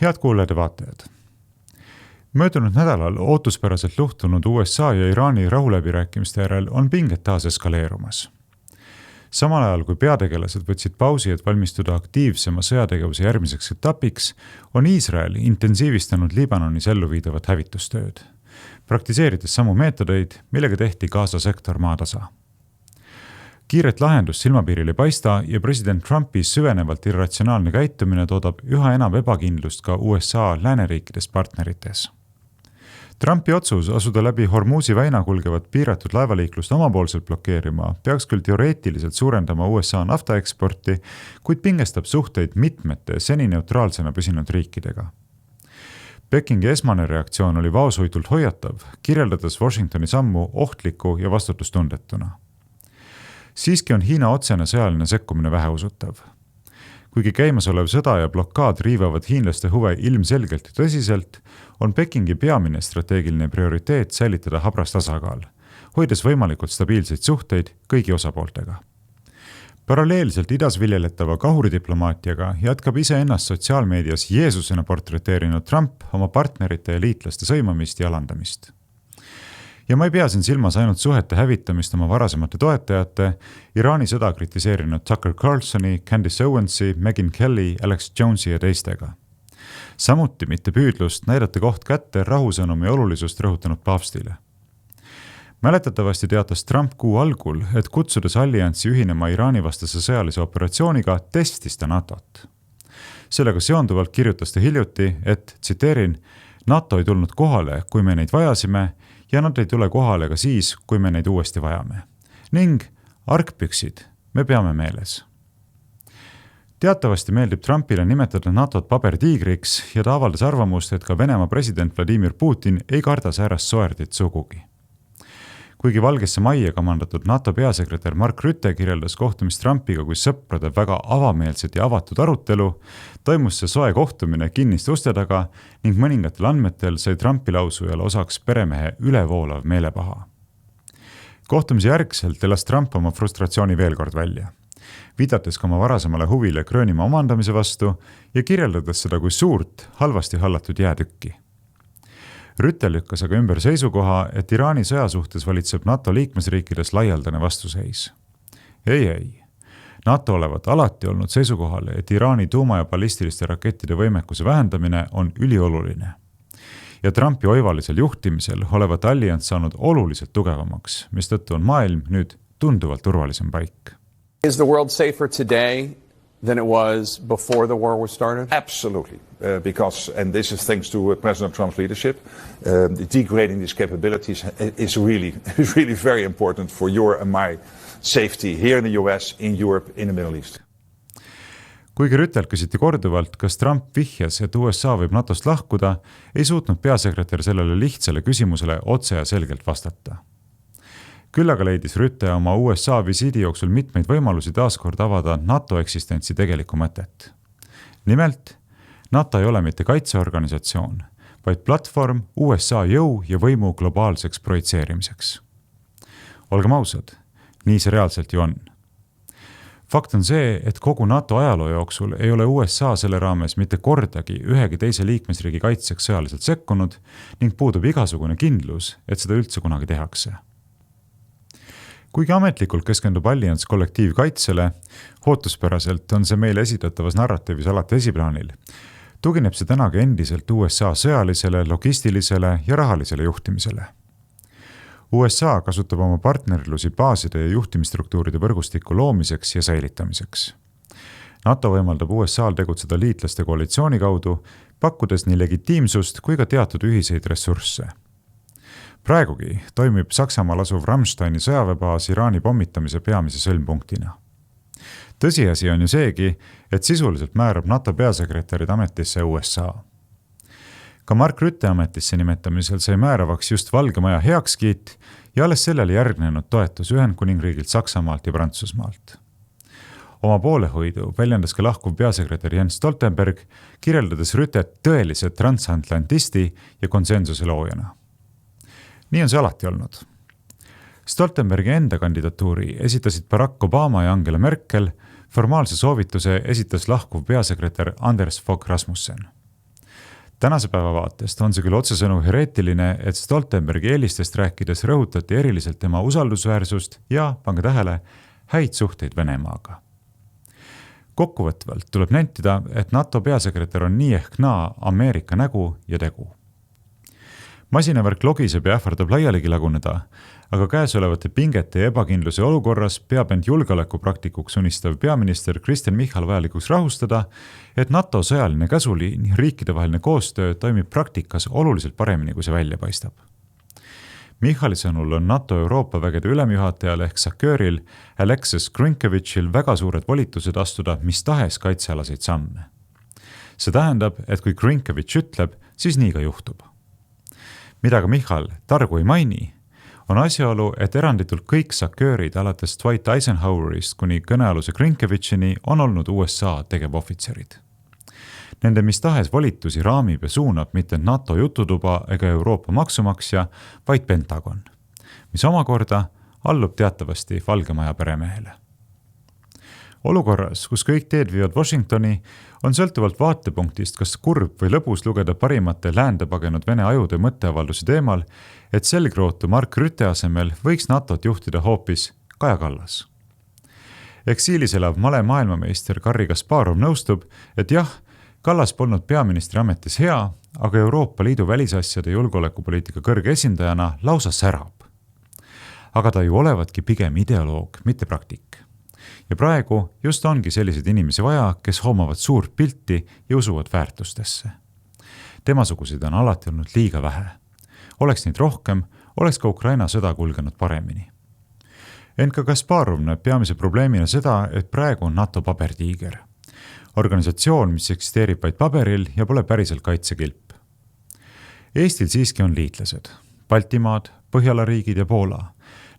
Head kuulajad ja vaatajad. Möödunud nädalal ootuspäraselt luhtunud USA ja Iraani rahuläbirääkimiste järel on pinged taas eskaleerumas. Samal ajal kui peategelased võtsid pausi, et valmistuda aktiivsema sõjategevuse järgmiseks etapiks, on Iisrael intensiivistanud Liibanonis elluviidavat hävitustööd, praktiseerides samu meetodeid, millega tehti Gaza sektor maatasa. Kiiret lahendust silmapiiril ei paista ja president Trumpi süvenevalt irratsionaalne käitumine toodab üha enam ebakindlust ka USA lääneriikides partnerites. Trumpi otsus asuda läbi Hormuzi väina kulgevat piiratud laevaliiklust omapoolselt blokeerima peaks küll teoreetiliselt suurendama USA naftaeksporti, kuid pingestab suhteid mitmete seni neutraalsena püsinud riikidega. Pekingi esmane reaktsioon oli vaoshoitult hoiatav, kirjeldades Washingtoni sammu ohtliku ja vastutustundetuna. Siiski on Hiina otsene sõjaline sekkumine väheusutav. Kuigi käimasolev sõda ja blokaad riivavad hiinlaste huve ilmselgelt ja tõsiselt, on Pekingi peamine strateegiline prioriteet säilitada habras tasakaal, hoides võimalikult stabiilseid suhteid kõigi osapooltega. Paralleelselt idas viljeletava kahuridiplomaatiaga jätkab iseennast sotsiaalmeedias Jeesusena portreteerinud Trump oma partnerite ja liitlaste sõimamist ja alandamist. Ja ma ei pea siin silmas ainult suhete hävitamist oma varasemate toetajate, Iraani sõda kritiseerinud Tucker Carlsoni, Candace Owensi, Megyn Kelly, Alex Jonesi ja teistega. Samuti mitte püüdlust näidata koht kätte rahusõnumi olulisust rõhutanud paavstile. Mäletatavasti teatas Trump kuu algul, et kutsudes alliansi ühinema Iraani vastase sõjalise operatsiooniga, testis ta NATO-t. Sellega seonduvalt kirjutas ta hiljuti, et, tsiteerin, NATO ei tulnud kohale, kui me neid vajasime, ja nad ei tule kohale ka siis, kui me neid uuesti vajame. Ning argpüksid me peame meeles. Teatavasti meeldib Trumpile nimetada NATO-t pabertiigriks ja ta avaldas arvamust, et ka Venemaa president Vladimir Putin ei karda säärast soerdit sugugi. Kuigi Valgesse majja kamandatud NATO peasekretär Mark Rutte kirjeldas kohtumist Trumpiga kui sõprade väga avameelset ja avatud arutelu, toimus see soe kohtumine kinniste uste taga ning mõningatel andmetel sai Trumpi lausujal osaks peremehe ülevoolav meelepaha. Kohtumise järgselt elas Trump oma frustratsiooni veel kord välja, viidates ka oma varasemale huvile Gröönimaa omandamise vastu ja kirjeldades seda kui suurt, halvasti hallatud jäätükki. Rütte lükkas aga ümber seisukoha, et Iraani sõja suhtes valitseb NATO liikmesriikides laialdane vastuseis. Ei. NATO olevat alati olnud seisukohal, et Iraani tuuma- ja ballistiliste rakettide võimekuse vähendamine on ülioluline. Ja Trumpi oivalisel juhtimisel olevat allians saanud oluliselt tugevamaks, mistõttu on maailm nüüd tunduvalt turvalisem paik. Is the world safer today than it was before the war was started? Absolutely, because, and this is thanks to President Trump's leadership, degrading these capabilities is really very important for your and my safety here in the US, in Europe, in the Middle East. Kuigi Rüttelt küsiti korduvalt, kas Trump vihjas, et USA võib NATOst lahkuda, ei suutnud peasekretär sellele lihtsale küsimusele otse ja selgelt vastata. Küll aga leidis Rütte oma USA visiidi jooksul mitmeid võimalusi taaskord avada NATO eksistentsi tegelikku mõtet. Nimelt, NATO ei ole mitte kaitseorganisatsioon, vaid platvorm USA jõu ja võimu globaalseks projitseerimiseks. Olgem ausad, nii see reaalselt ju on. Fakt on see, et kogu NATO ajaloo jooksul ei ole USA selle raames mitte kordagi ühegi teise liikmesriigi kaitseks sõjaliselt sekkunud ning puudub igasugune kindlus, et seda üldse kunagi tehakse. Kuigi ametlikult keskendub allians kollektiivkaitsele, ootuspäraselt on see meile esitatavas narratiivis alati esiplaanil. Tugineb see tänaga endiselt USA sõjalisele, logistilisele ja rahalisele juhtimisele. USA kasutab oma partnerlusi baaside ja juhtimistruktuuride võrgustiku loomiseks ja säilitamiseks. NATO võimaldab USA'l tegutseda liitlaste koalitsiooni kaudu, pakkudes nii legitiimsust kui ka teatud ühiseid ressursse. Praegugi toimib Saksamaal asuv Ramsteini sõjaväebaas Iraani pommitamise peamise sõlmpunktina. Tõsiasi on ju seegi, et sisuliselt määrab NATO peasekretärid ametisse USA. Ka Mark Rutte ametisse nimetamisel sai määravaks just Valge Maja heakskiit ja alles sellele järgnenud toetus Ühendkuningriigilt, Saksamaalt ja Prantsusmaalt. Oma poolehoidu väljendas ka lahkuv peasekretär Jens Stoltenberg, kirjeldades Rütet tõelise transatlantisti ja konsensuse loojana. Nii on see alati olnud. Stoltenbergi enda kandidatuuri esitasid Barack Obama ja Angela Merkel, formaalse soovituse esitas lahkuv peasekretär Anders Fogh Rasmussen. Tänase päeva vaatest on see küll otsesõnu hereetiline, et Stoltenbergi eelistest rääkides rõhutati eriliselt tema usaldusväärsust ja, pange tähele, häid suhteid Venemaaga. Kokkuvõtvalt tuleb nentida, et NATO peasekretär on nii ehk naa Ameerika nägu ja tegu. Masinavärk logiseb ja ähvardab laialigi laguneda, aga käesolevate pingete ja ebakindluse olukorras peab end julgeolekupraktikuks unistav peaminister Kristen Michal vajalikuks rahustada, et NATO sõjaline käsuliin ja riikidevaheline koostöö toimib praktikas oluliselt paremini, kui see välja paistab. Michali sõnul on NATO Euroopa vägede ülemjuhatajal ehk SACEURil Alexis Grinkevitšil väga suured volitused astuda mis tahes kaitsealaseid samme. See tähendab, et kui Grinkevitš ütleb, siis nii ka juhtub. Mida ka Michal targu ei maini, on asjaolu, et eranditult kõik SACEURid alates Dwight Eisenhowerist kuni kõnealuse Grinkevitšini on olnud USA tegevohvitserid. Nende mis tahes volitusi raamib ja suunab mitte NATO jututuba ega Euroopa maksumaksja, vaid Pentagon, mis omakorda allub teatavasti Valge Maja peremehele. Olukorras, kus kõik teed viivad Washingtoni, on sõltuvalt vaatepunktist kas kurb või lõbus lugeda parimate läände pagenud Vene ajude mõtteavalduse teemal, et selgrootu Mark Rutte asemel võiks NATOt juhtida hoopis Kaja Kallas. Eksiilis elav male maailmameister Garri Kasparov nõustub, et jah, Kallas polnud peaministri ametis hea, aga Euroopa Liidu välisasjade julgeolekupoliitika kõrge esindajana lausa särab. Aga ta ju olevatki pigem ideoloog, mitte praktik. Ja praegu just ongi selliseid inimesi vaja, kes hoomavad suurt pilti ja usuvad väärtustesse. Temasuguseid on alati olnud liiga vähe. Oleks neid rohkem, oleks ka Ukraina sõda kulgenud paremini. Ent ka Kasparov näeb peamise probleemina seda, et praegu on NATO pabertiiger. Organisatsioon, mis eksisteerib vaid paberil ja pole päriselt kaitsekilp. Eestil siiski on liitlased, Baltimaad, Põhjala riigid ja Poola,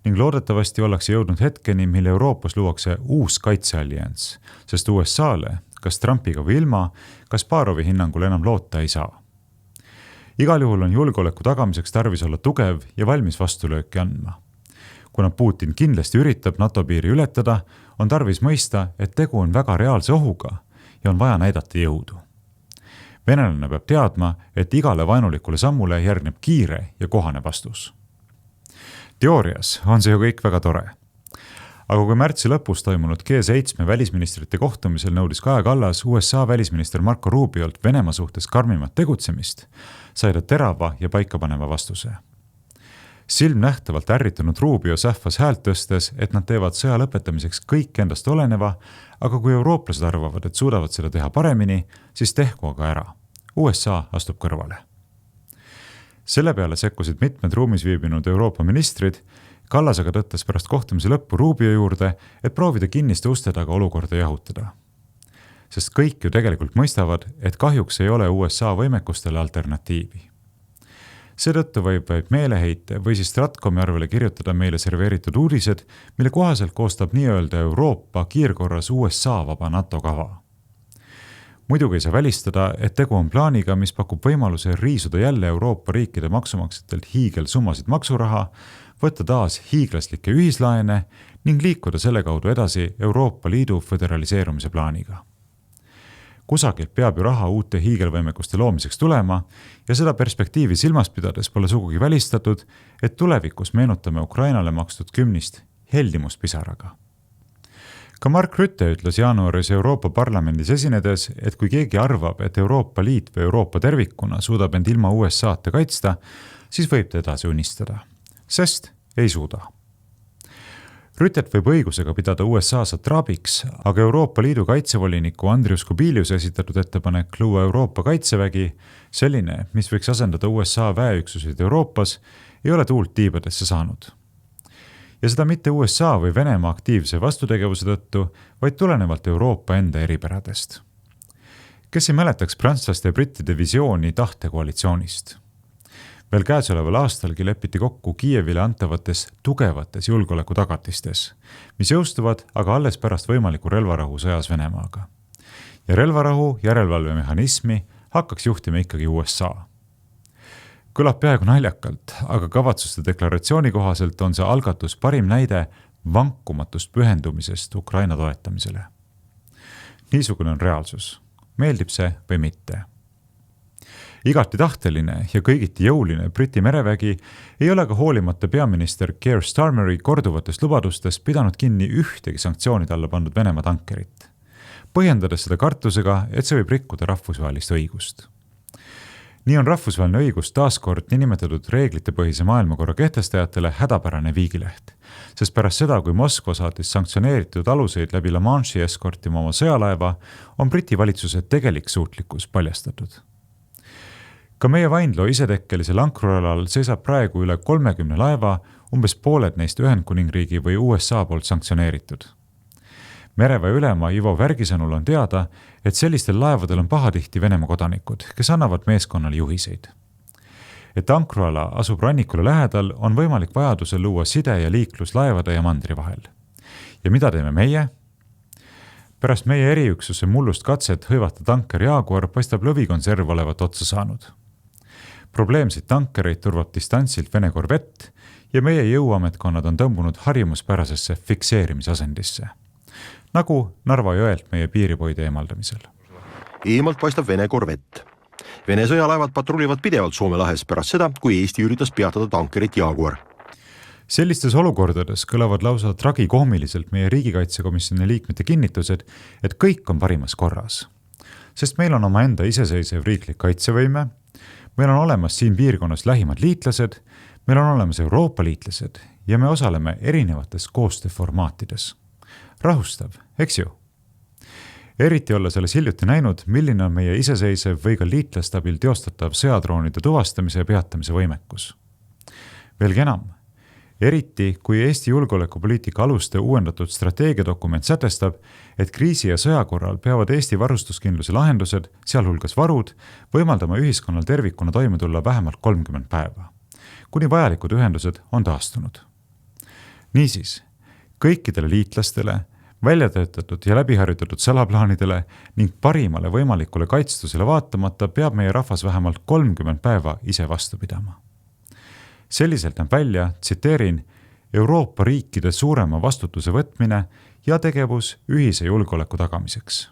ning loodetavasti ollakse jõudnud hetkeni, mil Euroopas luuakse uus kaitseallianss, sest USA-le, kas Trumpiga või ilma, Kasparovi hinnangul enam loota ei saa. Igal juhul on julgeoleku tagamiseks tarvis olla tugev ja valmis vastulööki andma. Kuna Putin kindlasti üritab NATO piiri ületada, on tarvis mõista, et tegu on väga reaalse ohuga ja on vaja näidata jõudu. Venelane peab teadma, et igale vaenulikule sammule järgneb kiire ja kohane vastus. Teoorias on see ju kõik väga tore. Aga kui märtsi lõpus toimunud G7 välisministrite kohtumisel nõudis Kaja Kallas USA välisminister Marco Rubiolt Venemaa suhtes karmimat tegutsemist, sai ta terava ja paikapaneva vastuse. Silmnähtavalt ärritunud Rubio sähvas häält tõstes, et nad teevad sõja lõpetamiseks kõik endast oleneva, aga kui eurooplased arvavad, et suudavad seda teha paremini, siis tehku aga ära. USA astub kõrvale. Selle peale sekkusid mitmed ruumis viibinud Euroopa ministrid, Kallas aga tõttas pärast kohtumise lõppu Rubio juurde, et proovida kinniste uste taga olukorda jahutada. Sest kõik ju tegelikult mõistavad, et kahjuks ei ole USA võimekustele alternatiivi. Seetõttu võib vaid meeleheite või siis Stratcomi arvele kirjutada meile serveeritud uudised, mille kohaselt koostab nii-öelda Euroopa kiirkorras USA vaba NATO kava. Muidugi ei saa välistada, et tegu on plaaniga, mis pakub võimaluse riisuda jälle Euroopa riikide maksumaksjatelt hiigelsummasid maksuraha, võtta taas hiiglaslikke ühislaene ning liikuda selle kaudu edasi Euroopa Liidu föderaliseerumise plaaniga. Kusagilt peab ju raha uute hiigelvõimekuste loomiseks tulema ja seda perspektiivi silmas pidades pole sugugi välistatud, et tulevikus meenutame Ukrainale makstud kümnist heldimuspisaraga. Ka Mark Rutte ütles jaanuaris Euroopa Parlamendis esinedes, et kui keegi arvab, et Euroopa Liit või Euroopa tervikuna suudab end ilma USA-ta kaitsta, siis võib ta edasi unistada, sest ei suuda. Rütet võib õigusega pidada USA satraabiks, aga Euroopa Liidu kaitsevoliniku Andrius Kubilius esitatud ettepanek luua Euroopa kaitsevägi, selline, mis võiks asendada USA väeüksusid Euroopas, ei ole tuult tiibadesse saanud. Ja seda mitte USA või Venemaa aktiivse vastutegevuse tõttu, vaid tulenevalt Euroopa enda eripäradest. Kes ei mäletaks prantslaste ja brittide visiooni tahtekoalitsioonist? Veel käesoleval aastalgi lepiti kokku Kiievile antavates tugevates julgeoleku tagatistes, mis jõustuvad aga alles pärast võimaliku relvarahu sõjas Venemaaga. Ja relvarahu järelevalvemehhanismi hakkaks juhtima ikkagi USA. Kõlab peaaegu naljakalt, aga kavatsuste deklaratsiooni kohaselt on see algatus parim näide vankumatust pühendumisest Ukraina toetamisele. Niisugune on reaalsus. Meeldib see või mitte? Igati tahteline ja kõigiti jõuline Briti merevägi ei ole ka hoolimata peaminister Keir Starmeri korduvatest lubadustest pidanud kinni ühtegi sanktsioonide alla pandud Venemaa tankerit, põhjendades seda kartusega, et see võib rikkuda rahvusvahelist õigust. Nii on rahvusvaheline õigus taaskord niinimetatud reeglitepõhise maailmakorra kehtestajatele hädapärane viigileht, sest pärast seda, kui Moskva saatis sanktsioneeritud aluseid läbi La Manche'i eskortima oma sõjalaeva, on Briti valitsuse tegelik suutlikkus paljastatud. Ka meie vaindloo isetekkelisel ankrualal seisab praegu üle 30 laeva, umbes pooled neist Ühendkuningriigi või USA poolt sanktsioneeritud. Mereväe ülema Ivo Värgi sõnul on teada, et sellistel laevadel on pahatihti Venemaa kodanikud, kes annavad meeskonnale juhiseid. Et ankruala asub rannikule lähedal, on võimalik vajadusel luua side ja liiklus laevade ja mandri vahel. Ja mida teeme meie? Pärast meie eriüksuse mullust katset hõivata tanker Jaguar paistab lõvikonserv olevat otsa saanud. Probleemseid tankereid turvab distantsilt Vene korvett ja meie jõuametkonnad on tõmbunud harjumuspärasesse fikseerimisasendisse, nagu Narva jõelt meie piiripoide eemaldamisel. Eemalt paistab Vene korvett. Vene sõjalaevad patrullivad pidevalt Soome lahes pärast seda, kui Eesti üritas peatada tankerit Jaguar. Sellistes olukordades kõlavad lausa tragikoomiliselt meie riigikaitsekomisjoni liikmete kinnitused, et kõik on parimas korras. Sest meil on oma enda iseseisev riiklik kaitsevõime, meil on olemas siin piirkonnas lähimad liitlased, meil on olemas Euroopa liitlased ja me osaleme erinevates koostööformaatides. Rahustav, eks ju? Eriti olla selles hiljuti näinud, milline on meie iseseisev või ka liitlastabil teostatav sõjadroonide tuvastamise ja peatamise võimekus. Veelgi enam, eriti kui Eesti julgeolekupoliitika aluste uuendatud strateegiadokument sätestab, et kriisi ja sõja korral peavad Eesti varustuskindluse lahendused, sealhulgas varud, võimaldama ühiskonnal tervikuna toime tulla vähemalt 30 päeva, kuni vajalikud ühendused on taastunud. Niisiis, kõikidele liitlastele, väljatöötatud ja läbiharjutatud salaplaanidele ning parimale võimalikule kaitstusele vaatamata peab meie rahvas vähemalt 30 päeva ise vastu pidama. Selliselt näeb välja, tsiteerin, Euroopa riikide suurema vastutuse võtmine ja tegevus ühise julgeoleku tagamiseks.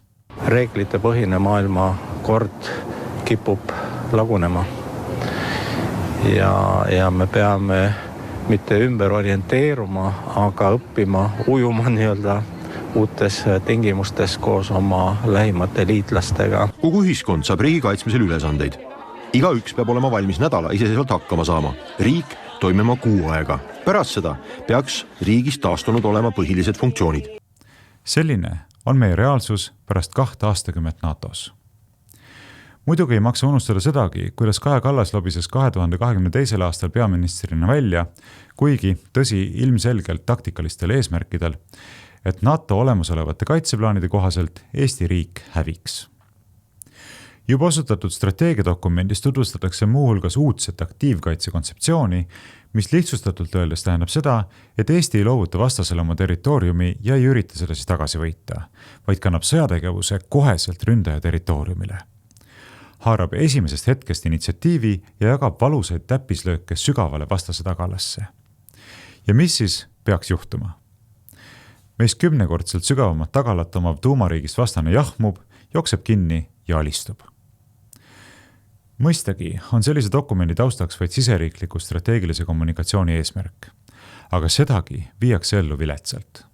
Reeglite põhine maailmakord kipub lagunema ja me peame mitte ümber orienteeruma, aga õppima ujuma nii-öelda uutes tingimustes koos oma lähimate liitlastega. Kogu ühiskond saab riigi kaitsmisel ülesandeid. Igaüks peab olema valmis nädala iseseisvalt hakkama saama. Riik toimima 6 aega. Pärast seda peaks riigis taastunud olema põhilised funktsioonid. Selline on meie reaalsus pärast 2 aastakümmet NATOs. Muidugi ei maksa unustada sedagi, kuidas Kaja Kallas lobises 2022. aastal peaministrina välja, kuigi tõsi ilmselgelt taktikalistel eesmärkidel, et NATO olemasolevate kaitseplaanide kohaselt Eesti riik häviks. Juba osutatud strateegiadokumendis tutvustatakse muuhulgas uudset aktiivkaitse kontseptsiooni, mis lihtsustatult öeldes tähendab seda, et Eesti ei loovuta vastasele oma territooriumi ja ei ürita seda siis tagasi võita, vaid kannab sõjategevuse koheselt ründaja territooriumile. Haarab esimesest hetkest initsiatiivi ja jagab valusaid täppislööke sügavale vastase tagalasse. Ja mis siis peaks juhtuma? Meist 10-kordselt sügavamat tagalat omav tuumariigist vastane jahmub, jookseb kinni ja alistub. Mõistagi on sellise dokumendi taustaks vaid siseriikliku strateegilise kommunikatsiooni eesmärk, aga sedagi viiakse ellu viletsalt.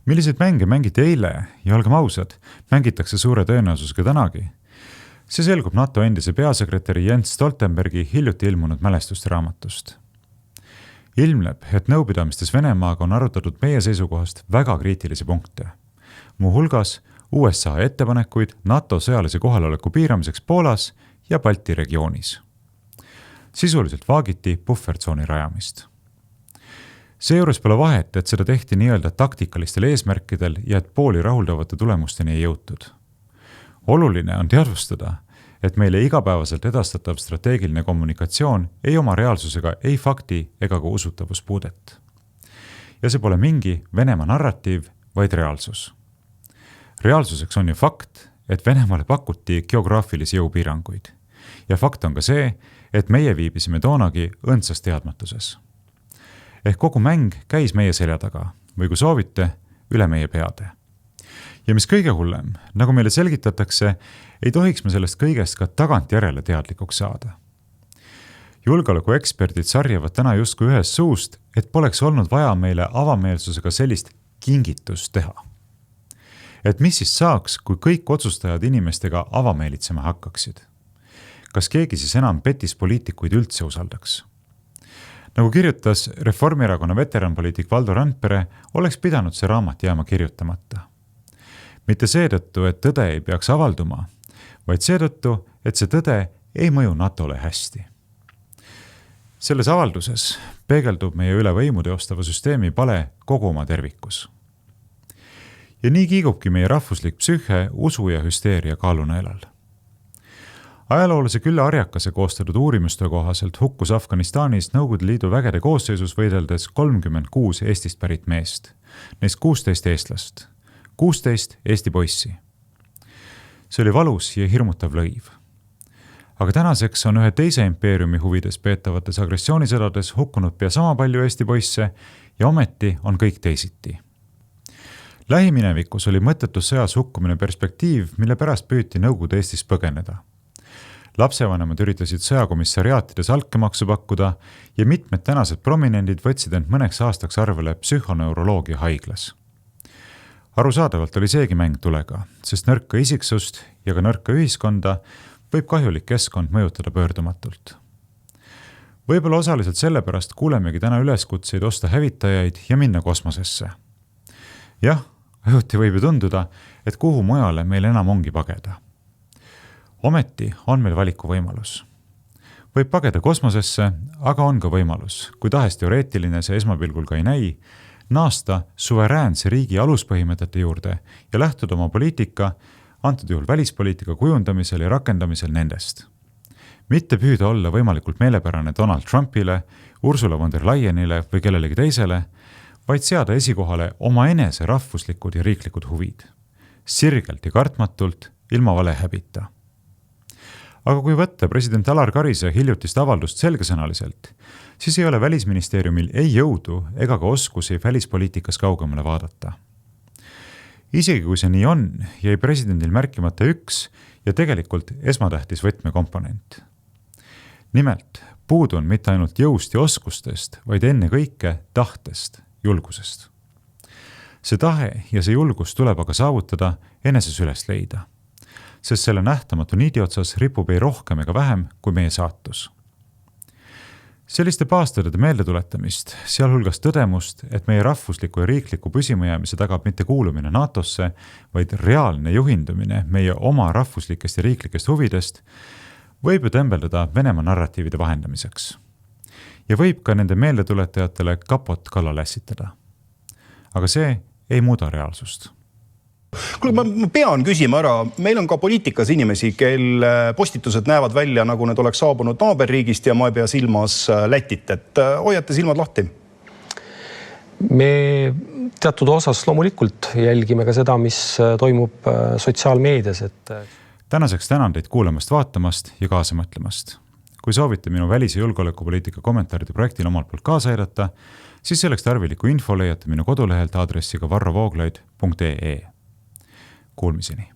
Milliseid mänge mängiti eile ja olgem ausad, mängitakse suure tõenäosusega tänagi? See selgub NATO endise peasekretäri Jens Stoltenbergi hiljuti ilmunud mälestuste raamatust. Ilmneb, et nõupidamistes Venemaaga on arutatud meie seisukohast väga kriitilisi punkte. Muuhulgas USA ettepanekuid NATO sõjalise kohaloleku piiramiseks Poolas ja Balti regioonis. Sisuliselt vaagiti puhvertsooni rajamist. Seejuures pole vahet, et seda tehti nii-öelda taktikalistel eesmärkidel ja et pooli rahuldavate tulemusteni ei jõutud. Oluline on teadvustada, et meile igapäevaselt edastatav strateegiline kommunikatsioon ei oma reaalsusega ei fakti ega ka usutavuspuudet. Ja see pole mingi Venemaa narratiiv, vaid reaalsus. Reaalsuseks on ju fakt, et Venemaale pakuti geograafilisi jõupiiranguid. Ja fakt on ka see, et meie viibisime toonagi õndsas teadmatuses. Ehk kogu mäng käis meie selja taga, või kui soovite, üle meie peade. Ja mis kõige hullem, nagu meile selgitatakse, ei tohiks me sellest kõigest ka tagantjärele teadlikuks saada. Julgeolekueksperdid sarjavad täna justkui ühest suust, et poleks olnud vaja meile avameelsusega sellist kingitust teha. Et mis siis saaks, kui kõik otsustajad inimestega avameelitsema hakkaksid? Kas keegi siis enam petispoliitikuid üldse usaldaks? Nagu kirjutas Reformierakonna veteranpoliitik Valdo Randpere, oleks pidanud see raamat jääma kirjutamata. Mitte seetõttu, et tõde ei peaks avalduma, vaid seetõttu, et see tõde ei mõju NATO-le hästi. Selles avalduses peegeldub meie üle võimu teostava süsteemi pale kogu oma tervikus. Ja nii kiigubki meie rahvuslik psüühe usu ja hüsteeria kaaluneelal. Ajaloolase Külle Arjakase koostatud uurimustöö kohaselt hukkus Afganistanis Nõukogude Liidu vägede koosseisus võideldes 36 Eestist pärit meest, neist 16 eestlast, 16 Eesti poissi. See oli valus ja hirmutav lõiv. Aga tänaseks on ühe teise impeeriumi huvides peetavates agressioonisõdades hukkunud pea sama palju Eesti poisse ja ometi on kõik teisiti. Lähiminevikus oli mõttetus sõjas hukkumine perspektiiv, mille pärast püüti Nõukogude Eestis põgeneda. Lapsevanemad üritasid sõjakomissariaatides alkemaksu pakkuda ja mitmed tänased prominendid võtsid end mõneks aastaks arvele psühhoneuroloogia haiglas. Arusaadavalt oli seegi mäng tulega, sest nõrka isiksust ja ka nõrka ühiskonda võib kahjulik keskkond mõjutada pöördumatult. Võib-olla osaliselt sellepärast kuulemegi täna üleskutseid osta hävitajaid ja minna kosmosesse. Jah, õhuti võib ju tunduda, et kuhu mujale meil enam ongi pageda. Ometi on meil valiku võimalus. Võib pageda kosmosesse, aga on ka võimalus, kui tahes teoreetiline see esmapilgul ka ei näi, naasta suveräänse riigi aluspõhimõtete juurde ja lähtuda oma poliitika, antud juhul välispoliitika kujundamisel ja rakendamisel nendest. Mitte püüda olla võimalikult meelepärane Donald Trumpile, Ursula von der Leyenile või kellelegi teisele, vaid seada esikohale oma enese rahvuslikud ja riiklikud huvid. Sirgelt ja kartmatult, ilma valehäbita. Aga kui võtta president Alar Karise hiljutist avaldust selgesõnaliselt, siis ei ole Välisministeeriumil ei jõudu ega ka oskusi välispoliitikas kaugemale vaadata. Isegi kui see nii on, jäi presidendil märkimata üks ja tegelikult esmatähtis võtmekomponent. Nimelt, puudu on mitte ainult jõust ja oskustest, vaid enne kõike tahtest, julgusest. See tahe ja see julgus tuleb aga saavutada eneses üles leida, sest selle nähtamatu niidi otsas ripub ei rohkem ega vähem kui meie saatus. Selliste baastõdede meeldetuletamist, sealhulgas tõdemust, et meie rahvusliku ja riikliku püsimajäämise tagab mitte kuulumine NATO-sse, vaid reaalne juhindumine meie oma rahvuslikest ja riiklikest huvidest, võib ju tembeldada Venemaa narratiivide vahendamiseks. Ja võib ka nende meeldetuletajatele kapot kallale ässitada. Aga see ei muuda reaalsust. Kuule, ma pean küsima ära, meil on ka poliitikas inimesi, kelle postitused näevad välja, nagu need oleks saabunud naaberriigist ja ma ei pea silmas Lätit, et hoiate silmad lahti? Me teatud osas loomulikult jälgime ka seda, mis toimub sotsiaalmeedias. Tänaseks tänan teid kuulamast, vaatamast ja kaasa mõtlemast. Kui soovite minu välis- ja julgeolekupoliitika kommentaaride projektil omalt poolt kaasa aidata, siis selleks tarviliku info leiate minu kodulehelt aadressiga varrovooglaid.ee. Kuulmiseni.